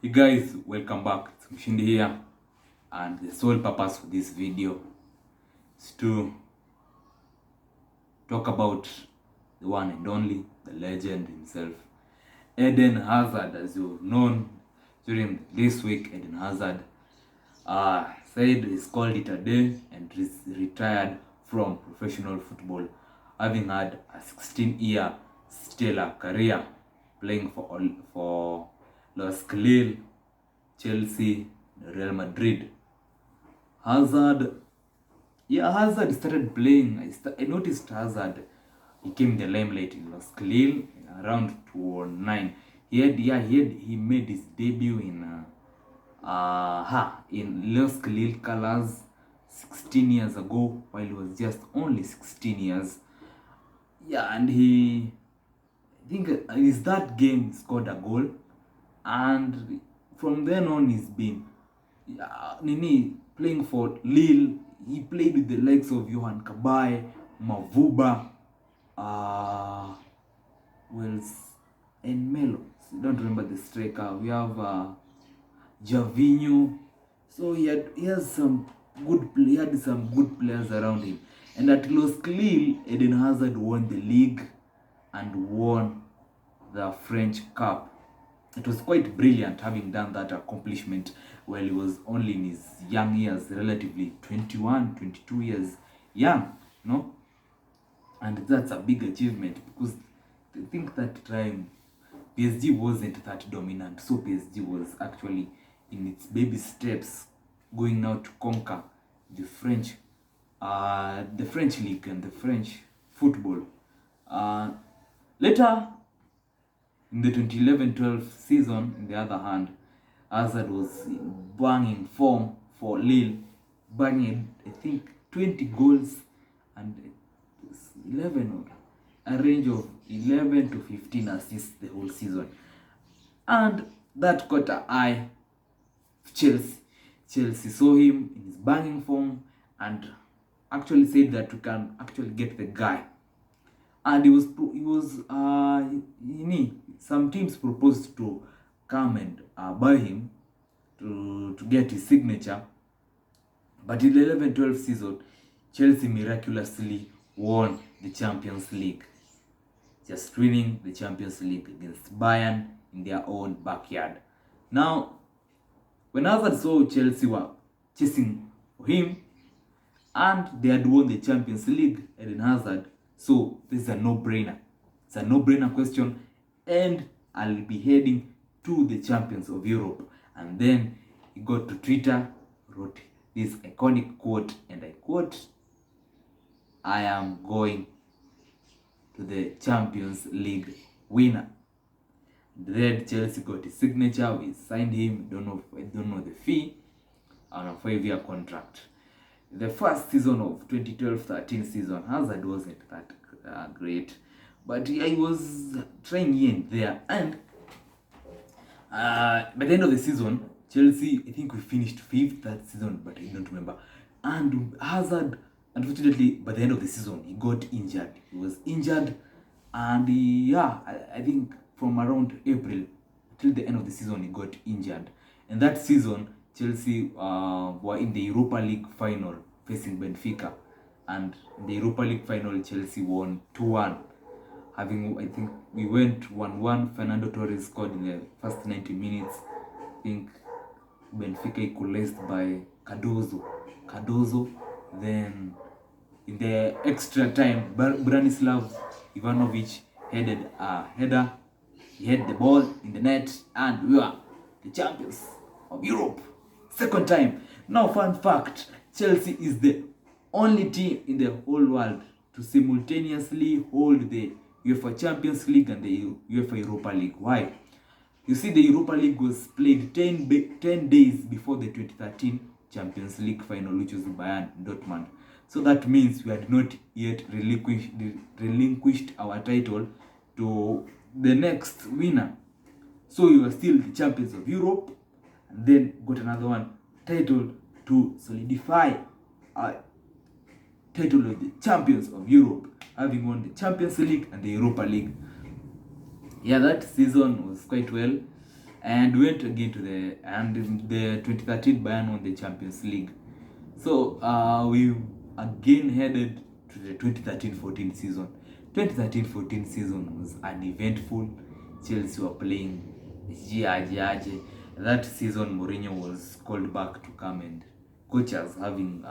Hey guys, welcome back. It's Mshindi here, and the sole purpose for this video is to talk about the one and only, the legend himself, Eden Hazard. As you've known, during this week, Eden Hazard said he's called it a day and retired from professional football, having had a 16-year stellar career playing for LOSC Lille, Chelsea, Real Madrid. Hazard started playing. I noticed Hazard, he came in the limelight in LOSC Lille around 2009. He made his debut in LOSC Lille colors 16 years ago, while he was just only 16 years. And I think is that game scored a goal, and from then on he's been playing for Lille. He played with the likes of Johan Kabay, Mavuba, and Melo. I don't remember the striker. We have Javinho. So he had some good players around him. And at LOSC Lille, Eden Hazard won the league and won the French Cup. It was quite brilliant having done that accomplishment while he was only in his young years, relatively 21, 22 years young, no? And that's a big achievement, because I think that time PSG wasn't that dominant. So PSG was actually in its baby steps, going now to conquer the French league and the French football. Later, in the 2011-12 season, on the other hand, Hazard was in banging form for Lille, banging, I think, 20 goals and 11, or a range of 11 to 15 assists the whole season. And that caught an eye of Chelsea. Chelsea saw him in his banging form and actually said that we can actually get the guy. And some teams proposed to come and buy him to get his signature. But in the 11-12 season, Chelsea miraculously won the Champions League, just winning the Champions League against Bayern in their own backyard. Now, when Hazard saw Chelsea were chasing for him and they had won the Champions League, Eden Hazard, so this is a no-brainer. It's a no-brainer question, and I'll be heading to the champions of Europe. And then he got to Twitter, wrote this iconic quote, and I quote, "I am going to the Champions League winner." Then Chelsea got his signature. We signed him. I don't know the fee, on a 5-year contract. The first season of 2012-13 season, Hazard wasn't that great, but I was trying here and there. And by the end of the season, Chelsea, I think we finished 5th that season, but I don't remember. And Hazard, unfortunately, by the end of the season, he got injured. He was injured, and I think from around April till the end of the season, he got injured. And that season, Chelsea were in the Europa League final facing Benfica, and in the Europa League final, Chelsea won 2-1. I think we went 1-1. Fernando Torres scored in the first 90 minutes. I think Benfica equalized by Cardozo. Then in the extra time, Branislav Ivanovic headed a header. He had the ball in the net, and we were the champions of Europe. Second time. Now, fun fact, Chelsea is the only team in the whole world to simultaneously hold the UEFA Champions League and the UEFA Europa League. Why? You see, the Europa League was played 10 days before the 2013 Champions League final, which was Bayern Dortmund. So that means we had not yet relinquished our title to the next winner. So we were still the champions of Europe, and then got another title to solidify our title of the champions of Europe, having won the Champions League and the Europa League. That season was quite well. and went again to the 2013 Bayern won the Champions League. So we again headed to the 2013-14 season. 2013-14 season was uneventful. Chelsea were playing Giagiage. That season, Mourinho was called back to come and coach us, having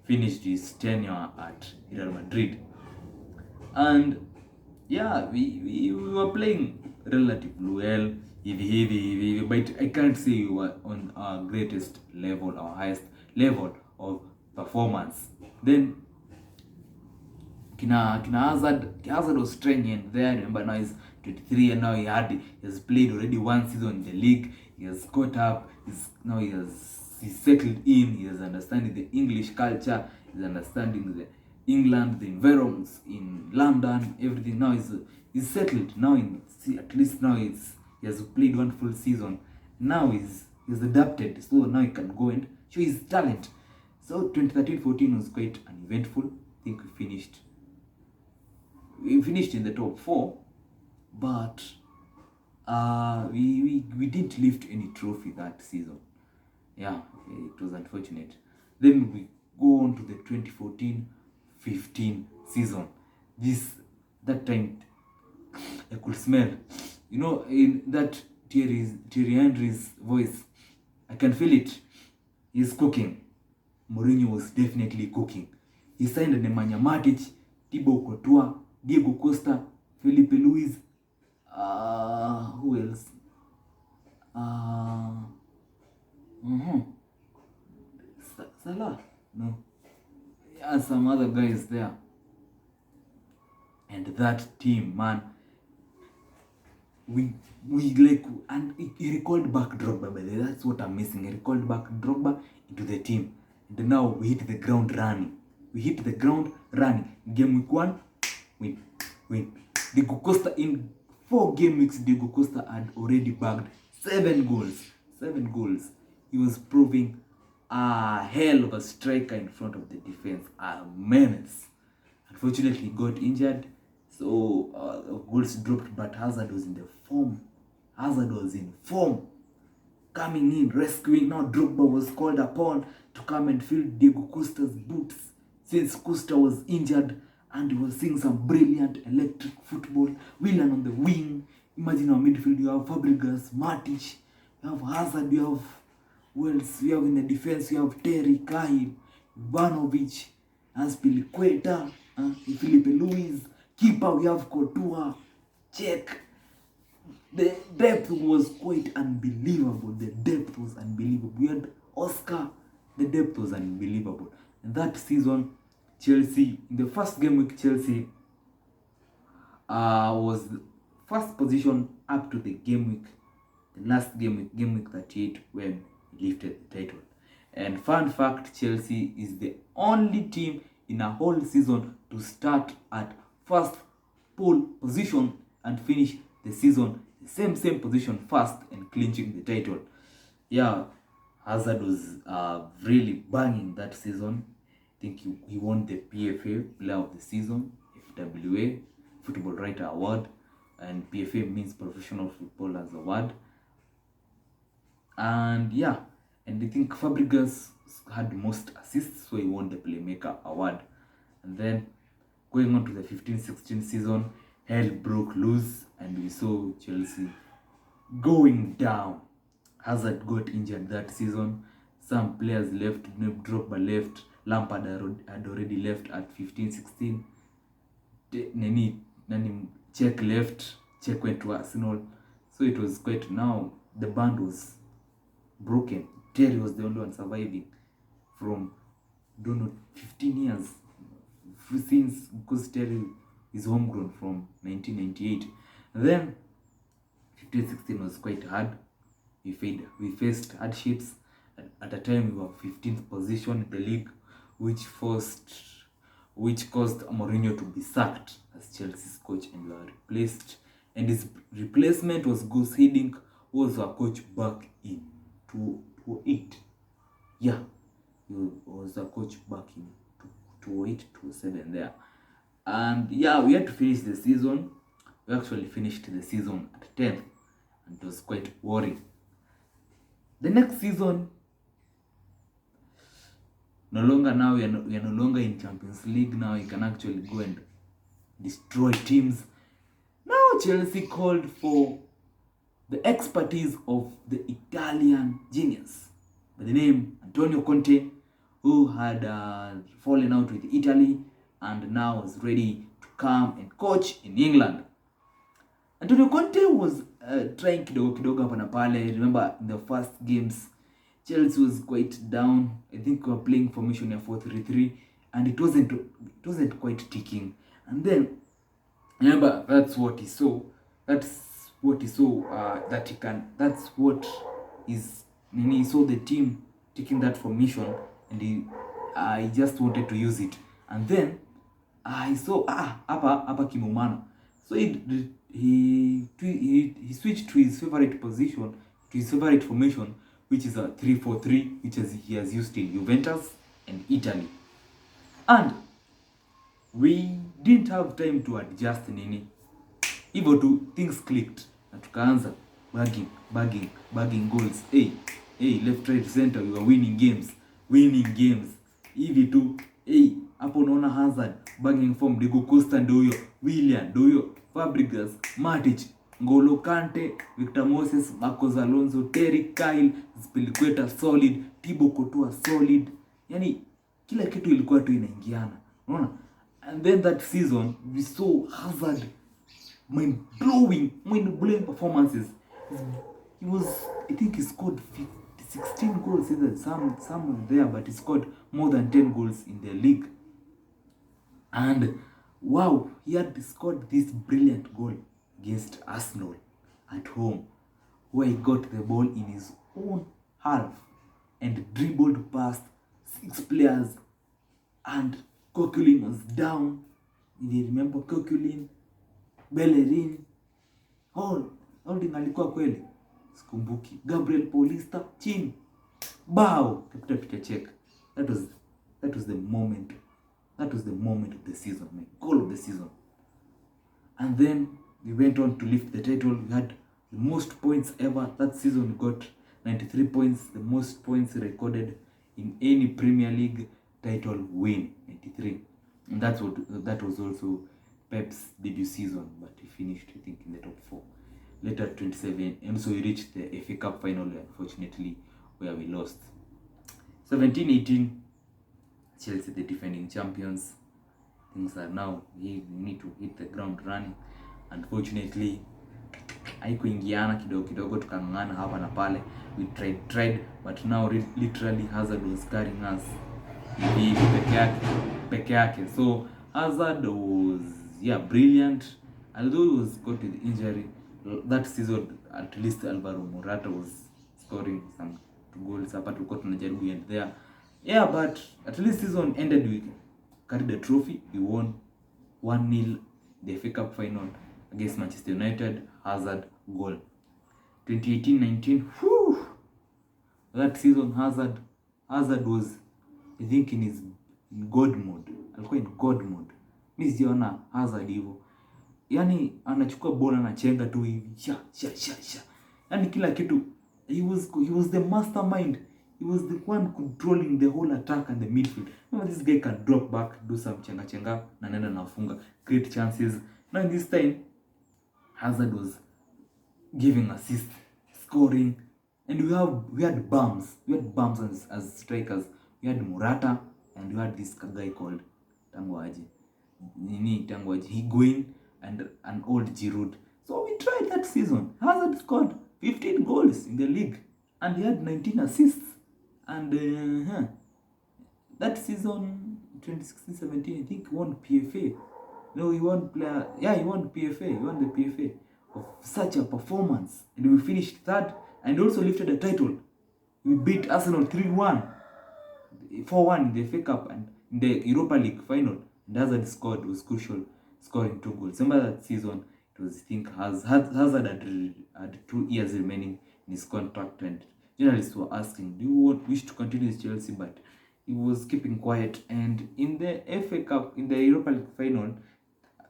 finished his tenure at Real Madrid. And yeah, we were playing relatively well, but I can't say we were on our greatest level, our highest level of performance. Then Kina Hazard was training and there. Remember, now he's 23 and now he has played already one season in the league. He has caught up. He's settled in. He is understanding the English culture. He's understanding the England, the environments in London, everything. Now he's settled. Now at least now he has played one full season. Now he's adapted. So now he can go and show his talent. So 2013-14 was quite uneventful. I think we finished in the top 4, but we didn't lift any trophy that season. Yeah, it was unfortunate. Then we go on to the 2014-15 season. That time I could smell, in that Thierry Henry's voice. I can feel it. He's cooking. Mourinho was definitely cooking. He signed Nemanja Matic, Thibaut Courtois, Diego Costa, Felipe Luis. Who else? Salah? No. Yeah, some other guys there. And that team, man, we and he recalled back Drogba, by the way. That's what I'm missing. He recalled back Drogba into the team. And now we hit the ground running. Game week 1, win. Diego Costa, in 4 game weeks, Diego Costa had already bagged 7 goals. He was proving a hell of a striker in front of the defense. A menace. Unfortunately, he got injured. So goals dropped, but Hazard was in form. Coming in, rescuing. Now Drogba was called upon to come and fill Diego Costa's boots, since Costa was injured, and he was seeing some brilliant electric football. Willian on the wing. Imagine our midfield, you have Fabregas, Matic, you have Hazard, you have who else? You have in the defense, you have Terry, Cahill, Ivanovic, Azpilicueta, Felipe Luis. Keeper, we have Courtois, check. The depth was quite unbelievable. We had Oscar. The depth was unbelievable. And that season, Chelsea, in the first game week, Chelsea was first position up to the last game week 38, when he lifted the title. And fun fact, Chelsea is the only team in a whole season to start at first pole position and finish the season the same position first and clinching the title. Yeah, Hazard was really banging that season. I think he won the PFA Player of the Season, FWA, Football Writer Award, and PFA means Professional Footballers Award. And yeah, and I think Fabregas had most assists, so he won the Playmaker Award. And then going on to the 15-16 season, hell broke loose and we saw Chelsea going down. Hazard got injured that season. Some players left. Drogba left. Lampard had already left at 15-16. Czech left. Czech went to Arsenal. So it was quite, now the band was broken. Terry was the only one surviving from, 15 years. Since, because Terry is homegrown from 1998. And then 15-16 was quite hard. We faced hardships. At a time we were 15th position in the league, which caused Mourinho to be sacked as Chelsea's coach, and we were replaced. And his replacement was Gus Hiddink, who was our coach back in 2008. Yeah, he was our coach back in 2008, 2007 there. And yeah, we had to finish the season. We actually finished the season at 10th. and it was quite worrying. The next season, we are no longer in Champions League. Now you can actually go and destroy teams. Now Chelsea called for the expertise of the Italian genius by the name Antonio Conte, who had fallen out with Italy and now was ready to come and coach in England. Antonio Conte was trying kidogo hapa na pale. Remember, in the first games, Chelsea was quite down. I think we were playing formation 4-3-3, and it wasn't quite ticking. And then, remember, that's what he saw. He saw the team taking that formation, and he just wanted to use it. And then I saw hapa kimumana. So he switched to his favorite position, to his favorite formation, which is a 3-4-3, which he has used in Juventus and Italy. And we didn't have time to adjust nini. Hivyo tu things clicked. Na tukaanza bagging goals. Hey, left, right, center, we were winning games. Hivi tu, hapo unaona Hazard bagging form, Diego Costa ndio huyo, Willian ndio huyo, Fabregas, Matic, N'Golo Kante, Victor Moses, Marcos Alonso, Terry Kyle, Spilicueta solid, Thibaut Courtois solid. Yani kila kitu ilikuwa tu inaingiana. Unaona? And then that season we saw Hazard mind-blowing performances. I think he scored 16 goals, some there, but he scored more than 10 goals in the league. And wow, he had scored this brilliant goal against Arsenal at home, where he got the ball in his own half and dribbled past 6 players, and Coquelin was down. You remember Coquelin, Bellerin, holding alikuwa kweli sikumbuki, Gabriel Paulista chini, bao kapita check. That was the moment. That was the moment of the season, my goal of the season. And then we went on to lift the title. We had the most points ever. That season we got 93 points, the most points recorded in any Premier League title win, 93. And that was also Pep's debut season, but he finished, I think, in the top 4. Later 27, and so we reached the FA Cup final, unfortunately, where we lost. 17-18, Chelsea, the defending champions. Things are now, we need to hit the ground running. Unfortunately, haikuingiana kidogo tukang'ang'ana hapa na pale. We tried, but now literally Hazard was carrying us peke yake. So Hazard was brilliant, although he was got with injury. That season, at least Alvaro Morata was scoring some 2 goals. Hapa tulikuwa tunajaribu and there. But at least season ended, we carried the trophy. We won 1-0 the FA Cup final against Manchester United. Hazard goal. 2018-19. That season Hazard was, I think, in God mode. Alikuwa in God mode. Mimi siona Hazard hivyo. Yani anachukua bola anachenga tu hivi. Sha. Yani kila kitu, he was the mastermind. He was the one controlling the whole attack and the midfield. This guy can drop back, do some chenga na nenda nafunga, create chances. Now this time Hazard was giving assists, scoring, and we had bums as strikers. We had Morata, and we had this guy called Tanguaji Higuain, and an old Giroud. So we tried that season. Hazard scored 15 goals in the league, and he had 19 assists. And that season, 2016-17, I think he won PFA. No, he won PFA. He won the PFA of such a performance. And we finished third and also lifted the title. We beat Arsenal 3-1, 4-1 in the FA Cup and in the Europa League final. And Hazard was crucial, scoring 2 goals. Remember that season, it was, I think, Hazard had 2 years remaining in his contract, and journalists were asking, do you wish to continue with Chelsea? But he was keeping quiet. And in the FA Cup, in the Europa League final,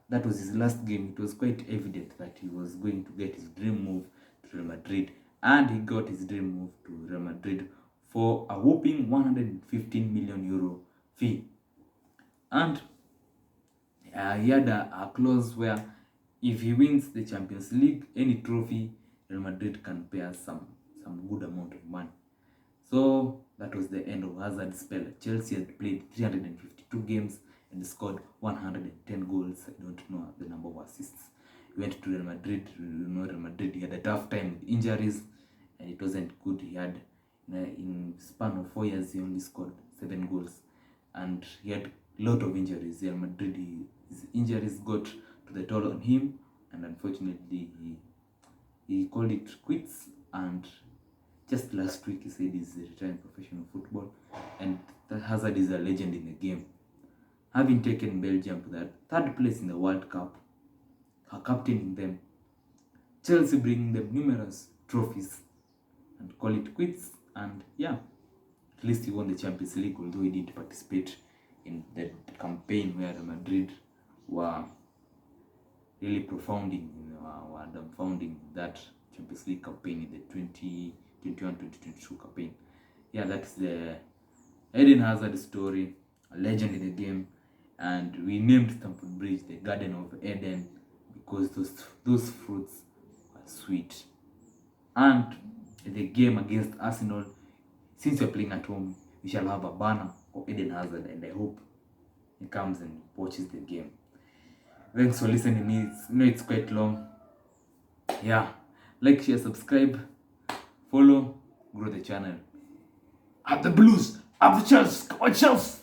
that was his last game. It was quite evident that he was going to get his dream move to Real Madrid, and he got his dream move to Real Madrid for a whopping 115 million euro fee. And he had a clause where if he wins the Champions League, any trophy, Real Madrid can pay us some good amount of money. So that was the end of Hazard's spell. Chelsea had played 352 games and scored 110 goals. I don't know the number of assists. He went to Real Madrid. Real Madrid, he had a tough time with injuries, and it wasn't good. He had, in span of 4 years, he only scored 7 goals, and he had a lot of injuries. Real Madrid, his injuries got to the toll on him, and unfortunately, he called it quits. And just last week, he said he's retiring professional football, and Hazard is a legend in the game, having taken Belgium to that third place in the World Cup, captaining them. Chelsea bringing them numerous trophies, and call it quits. And yeah, at least he won the Champions League, although he didn't participate in the campaign where Madrid were really were dumbfounding that Champions League campaign in the 2021-2022 campaign. Yeah, that's the Eden Hazard story, a legend in the game, and we named Stamford Bridge the Garden of Eden because those fruits are sweet. And in the game against Arsenal, since we're playing at home, we shall have a banner of Eden Hazard, and I hope he comes and watches the game. Thanks for listening to me. It's quite long. Yeah, like, share, subscribe, follow, grow the channel. Up the Blues, up the Chelsea, come on Chelsea!